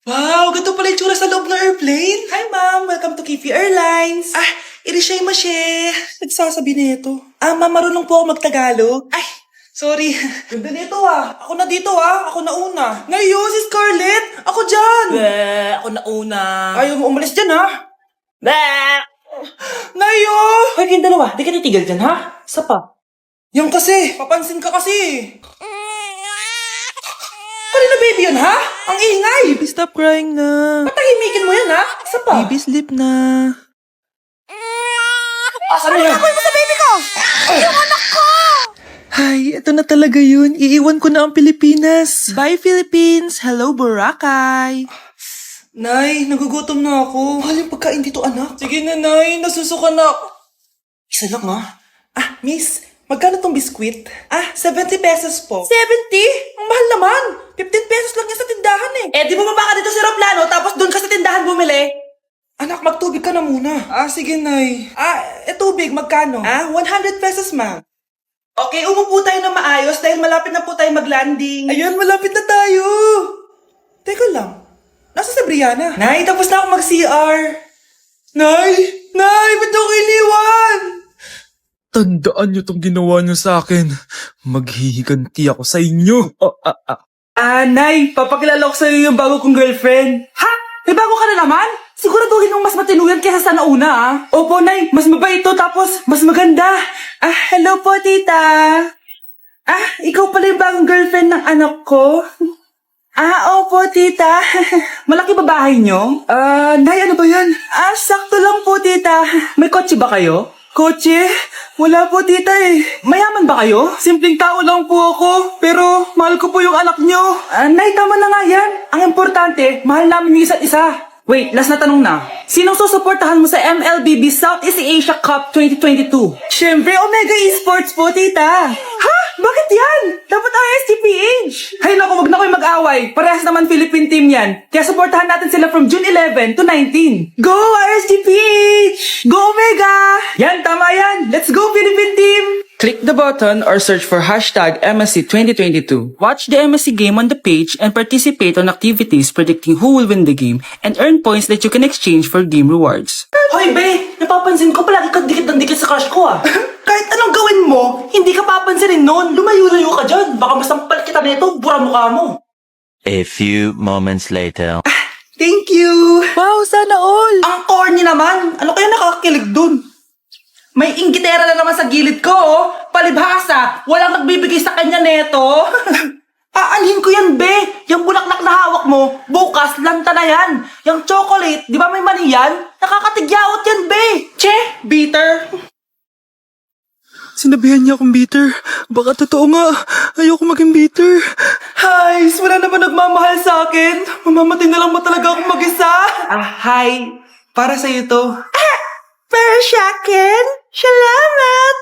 Wow, ganito pala yung tsura sa loob ng airplane. Hi, ma'am. Welcome to Kifi Airlines. Irishay mashe. Nagsasabi nito. Ma'am, marunong po ako magtagalog. Ay, sorry. Ganda nito Ako na dito Ako na una. Ngayon, si Scarlett. Ako dyan. Ako na una. Ayaw mo umalis dyan Ngayon. Hoy, kayong dalawa, di ka titigil dyan, ha? Isa pa. Yan kasi. Papansin ka kasi. Kanina baby yun, ha? Ang ingay. Baby, stop crying na. Patahimikin mo yan, ha? Isa pa. Baby, sleep na. Asan na yan? Mo sa baby ko! Yung anak ko! Ay, ito na talaga yun. Iiwan ko na ang Pilipinas. Bye, Philippines. Hello, Boracay. Nay, nagugutom na ako. Mahal yung pagkain dito, anak. Sige na, Nay. Nasusuka na ako. Isa lang, miss, magkano tong biskwit? 70 pesos po. 70? Ang mahal naman. 15 pesos lang yan sa tindahan Di bumaba ka dito sa aeroplano, tapos doon ka sa tindahan bumili? Anak, magtubig ka na muna. Sige, Nay. Tubig, magkano? 100 pesos, ma'am. Okay, umupo tayo na maayos dahil malapit na po tayo mag-landing. Ayun, malapit na tayo. Teka lang. Nasa si Brianna? Nay, tapos na ako mag-CR. Nay, ba't ako iniwan? Tandaan niyo tong ginawa niyo sa akin. Maghihiganti ako sa inyo. Nay, papakilala ko sa'yo yung bago kong girlfriend. Ha? May bago ka na naman? Siguraduhin mong mas matino yan kesa sa nauna, Opo, Nay, mas mabait ito tapos mas maganda. Hello po, tita. Ikaw pala yung bagong girlfriend ng anak ko? Opo, tita. Malaki ba bahay nyo? Nay, ano ba yan? Sakto lang po, tita. May kotse ba kayo? Kotse? Wala po, tita Mayaman ba kayo? Simpleng tao lang po ako, pero mahal ko po yung anak nyo. Nay, tama na nga yan. Ang importante, mahal namin yung isa't isa. Wait, last na tanong na. Sinong susuportahan mo sa MLBB Southeast Asia Cup 2022? Siyempre, Omega Esports po, tita. Ha? Bakit yan? Dapat RSGPH. Hay naku, wag na kayo mag-away. Parehas naman Philippine team yan. Kaya supportahan natin sila from June 11 to 19. Go, RSGPH! Go, Omega! Yan, tama yan. Let's go, Philippine team! Click the button or search for hashtag MSC 2022. Watch the MSC game on the page and participate on activities predicting who will win the game and earn points that you can exchange for game rewards. Hoy, be! Napapansin ko palagi kang dikit ng dikit sa crush ko, Kahit anong gawin mo, hindi ka papansinin nun. Lumayo-layo ka dyan. Baka masampal kita nito, bura mukha mo. A few moments later. Thank you! Wow, sana all. Ang corny naman! Ano kaya nakakakilig dun? May inggitera na naman sa gilid ko, Palibhasa, walang nagbibigay sa kanya neto. Aanhin ko yan, be! Yung bulaklak na hawak mo, bukas, lanta na yan. Yung chocolate, di ba may mani yan? Nakakatigyawat yan, be! Che, bitter. Sinabihan niya akong bitter. Baka totoo nga. Ayoko maging bitter. Hi, wala naman nagmamahal sa akin. Mamamatay na lang ba talaga akong mag-isa? Hi. Para sa'yo to. Para sa'kin? Salamat.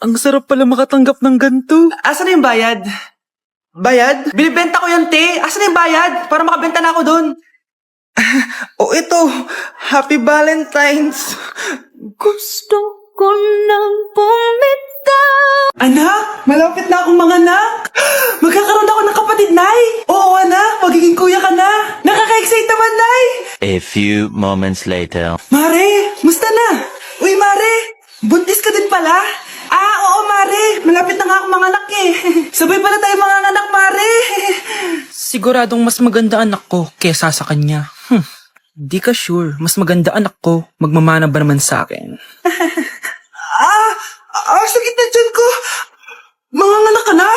Ang sarap pala makatanggap ng ganito. Asan na yung bayad? Bayad? Binibenta ko yan, te. Asan na yung bayad? Para makabenta na ako doon. Ito. Happy Valentine's. Gusto ko nang bumitaw. Anak, malapit na akong manganak. Magkakaroon ako ng kapatid, Nay. Oo, anak. Magiging kuya ka na. Nakaka-excite naman, Nay. A few moments later. Mare, musta na? Uy, Mare. Buntis ka din pala? Oo, Mare. Malapit na nga akong manganak Sabay pala tayo manganak, Mare. Siguradong mas maganda anak ko kesa sa kanya. Di ka sure. Mas maganda anak ko. Magmamana ba naman sa akin? Sakit na dyan ko. Manganganak ka na?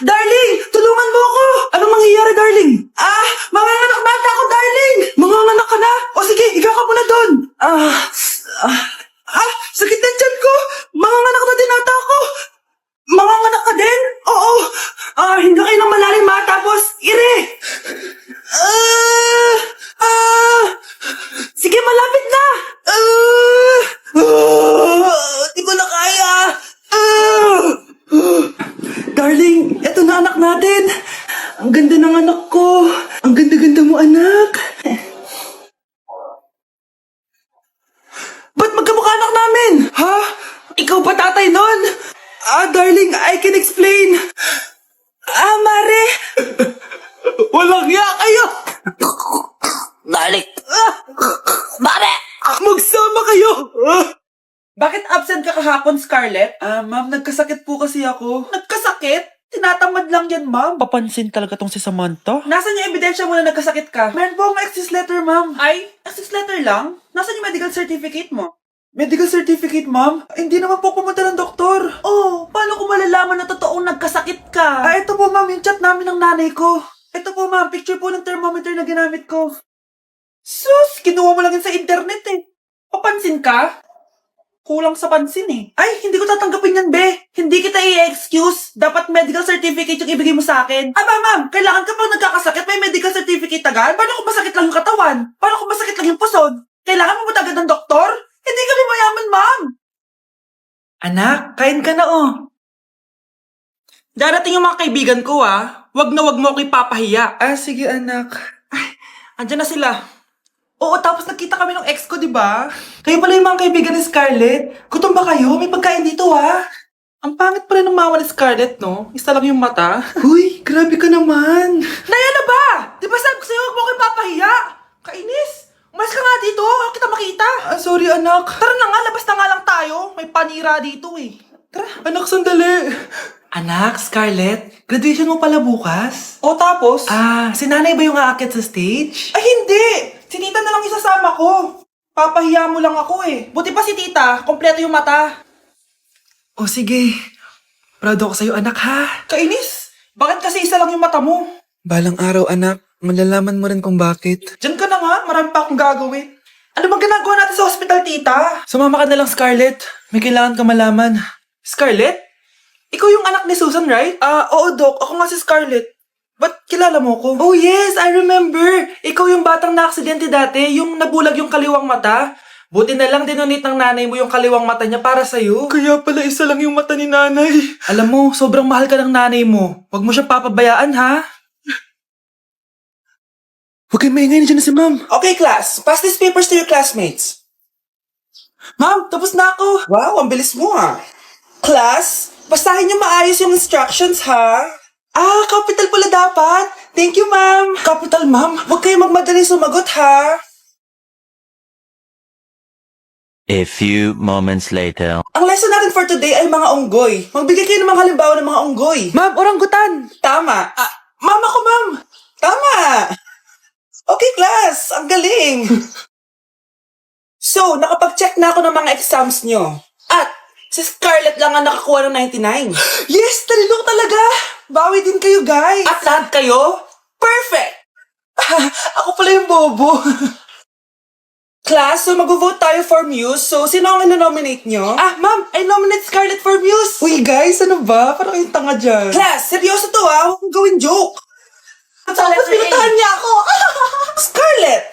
Darling, tulungan mo ako. Anong mangyayari, darling? Manganganak bata ako, darling. Manganganak ka na? O sige, higa ka muna doon. Sakit na dyan ko. Manganganak na din ata ako. Manganganak ka din? Oo. Hindi kayo ng malalim tapos ire. Sige, malapit na. Di ko na kaya. Darling, eto na anak natin. Ang ganda ng anak ko. Ang ganda-ganda mo, anak. Ba't magkamukha anak namin? Ha? Ikaw ba tatay nun? Darling, I can explain. Mare. Walang ya kayo. absent ka kahapon, Scarlett? Ma'am, nagkasakit po kasi ako. Nagkasakit? Tinatamad lang yan, ma'am. Papansin talaga tong si Samantha. Nasaan yung ebidensya mo na nagkasakit ka? Meron po akong excuse letter, ma'am. Ay, excuse letter lang? Nasaan yung medical certificate mo? Medical certificate, ma'am? Hindi naman po pumunta ng doktor. Oh, paano ko malalaman na totoong nagkasakit ka? Ito po, ma'am, yung chat namin ng nanay ko. Ito po, ma'am, picture po ng thermometer na ginamit ko. Sus, kinuha mo lang yun sa internet eh. Papansin ka? Kulang sa pansin eh. Ay, hindi ko tatanggapin yan, be. Hindi kita i-excuse. Dapat medical certificate yung ibigay mo sa akin. Aba, ma'am, kailangan ka pang nagkakasakit, may medical certificate agad? Paano kung masakit lang yung katawan? Paano kung masakit lang yung puson? Kailangan mo ba agad ng doktor? Hindi kami mayaman, ma'am. Anak, kain ka na oh. Darating yung mga kaibigan ko Wag na wag mo ako ipapahiya. Sige anak. Ay, andyan na sila. Oo, tapos nakita kami ng ex ko, di ba? Kayo pala yung mga kaibigan ni Scarlett. Gutom ba kayo? May pagkain dito, Ang pangit pala ng mama ni Scarlett, no? Isa lang yung mata. Huy, grabe ka naman. Naya na ba? Di ba sabi ko sa'yo, huwag mo ko ipapahiya? Kainis. Umalis ka nga dito. Huwag kita makita. Sorry, anak. Tara na nga, labas na nga lang tayo. May panira dito, eh. Tara. Anak, sandali. Anak, Scarlett, graduation mo pala bukas? O tapos? Si nanay ba yung aakyat sa stage? Ay, hindi! Si tita na lang isasama ko. Papahiya mo lang ako eh. Buti pa si tita, kompleto yung mata. O sige, proud ako sa'yo anak ha. Kainis, bakit kasi isa lang yung mata mo? Balang araw, anak. Malalaman mo rin kung bakit. Diyan ka na nga, marami pa akong gagawin. Ano bang ginagawa natin sa hospital, tita? Sumama ka na lang, Scarlett. May kailangan ka malaman. Scarlett? Ikaw yung anak ni Susan, right? Oo, Doc. Ako nga si Scarlett. Ba't kilala mo ko? Oh, yes! I remember! Ikaw yung batang na-aksidente dati, yung nabulag yung kaliwang mata. Buti na lang dinonate ng nanay mo yung kaliwang mata niya para sa'yo. Kaya pala isa lang yung mata ni nanay. Alam mo, sobrang mahal ka ng nanay mo. Huwag mo siya papabayaan, ha? Huwag kayong maingay, nandiyan na si ma'am. Okay, class. Pass these papers to your classmates. Ma'am, tapos na ako. Wow, ang bilis mo Class, basahin niyo maayos yung instructions, ha? Capital pala dapat. Thank you, ma'am. Capital, ma'am. Huwag kayo magmadali sumagot, ha? A few moments later. Ang lesson natin for today ay mga unggoy. Magbigay kayo ng mga halimbawa ng mga unggoy. Ma'am, oranggutan. Tama. Ma'am ako, ma'am. Tama. Okay, class. Ang galing. So, nakapag-check na ako ng mga exams nyo. At, si Scarlett lang ang nakakuha ng 99. Yes! Talino talaga! Bawi din kayo, guys. At lahat kayo? Perfect! Ako pala yung bobo. Class, so mag-vote tayo for Muse. So, sino ang ino-nominate nyo? Ma'am, I nominate Scarlett for Muse. Uy, guys, ano ba? Parang yung tanga dyan. Class, seryoso to Huwag mong gawin joke. Tapos pinutahan niya ako. Scarlett!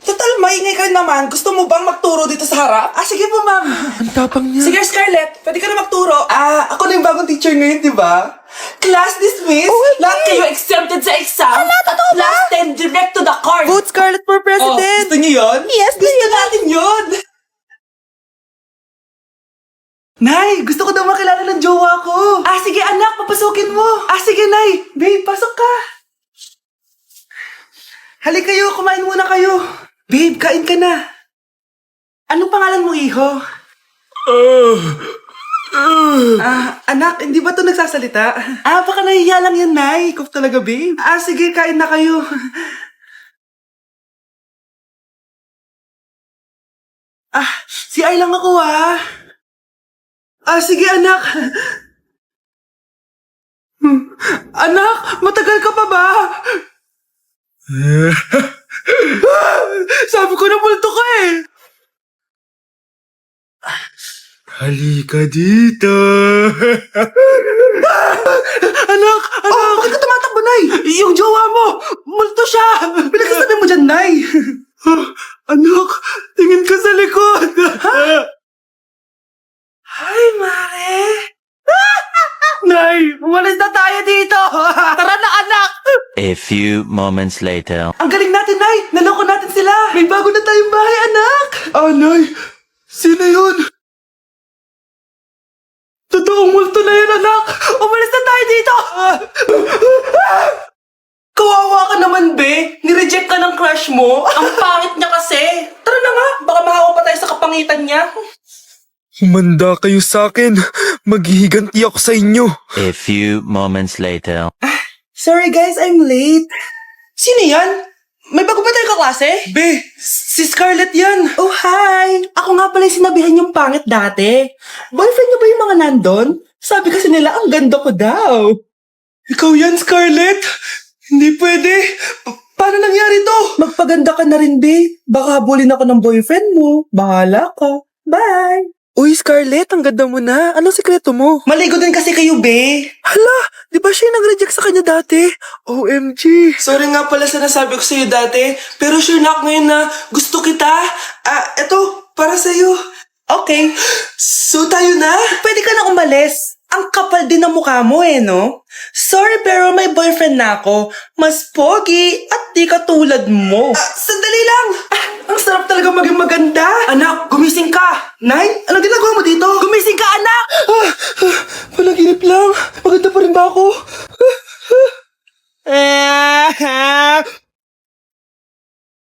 Total, maingay ka naman. Gusto mo bang magturo dito sa harap? Sige po, ma'am. Ang tapang niya. Sige, Scarlett. Pwede ka na magturo. Ako na yung bagong teacher ngayon, di ba? Class dismissed. Lahat kayo exempted sa exam. Class 10 direct to the court. Vote Scarlett for president. Gusto niyo yun? Yes, Gusto natin yun. Nay, gusto ko daw makilala ng jowa ko. Sige anak, papasukin mo. Sige, Nay. Babe, pasok ka. Halika kayo, kumain muna kayo. Babe, kain ka na. Anong pangalan mo, iho? Anak, hindi ba ito nagsasalita? Baka nahihiya lang yan, Nay. Ikaw talaga, babe. Sige, kain na kayo. CR lang ako, sige, anak. Anak, matagal ka pa ba? Sabi ko na multo ka Halika dito. Anak! Bakit ka tumatakbo, Nay? Yung jowa mo! Multo siya! Pinagsasabi mo dyan, Nay! Anak, tingin ka sa likod. Ay, Mare! Nay, umalis na tayo dito! Tara na, anak! A few moments later. Ang galing natin, Nay! Naloko natin sila! May bago na tayong bahay, anak! Nay, sino yun? Totoong multo na yun, anak! Umalis na tayo dito! Kawawa ka naman, be! Nireject ka ng crush mo? Ang pangit niya kasi! Tara na nga, baka mahawa pa tayo sa kapangitan niya. Humanda kayo sa akin. Maghihiganti ako sa inyo. A few moments later. Sorry guys, I'm late. Sino yan? May bago ba tayo kaklase? Be, si Scarlett yan. Oh, hi. Ako nga pala yung sinabihan yung pangit dati. Boyfriend niyo ba yung mga nandun? Sabi kasi nila, ang ganda ko daw. Ikaw yan, Scarlett? Hindi pwede. Paano nangyari to? Magpaganda ka na rin, be. Baka habulin ako ng boyfriend mo. Bahala ka. Bye. Uy, Scarlett, ang ganda mo na. Anong sikreto mo? Maligo din kasi kayo, be. Hala, di ba siya yung nag-reject sa kanya dati? OMG. Sorry nga pala sa nasabi ko sa'yo dati, pero sure na ako ngayon na gusto kita. Eto, para sa'yo. Okay. So tayo na? Pwede ka na umalis. Ang kapal din ng mukha mo no? Sorry pero may boyfriend na ako. Mas pogi at di katulad mo. Sandali lang. Ang sarap talaga maging maganda. Anak, gumising ka. Nay, anong ginagawa mo dito? Gumising ka, anak! Panaginip lang. Maganda pa rin ba ako?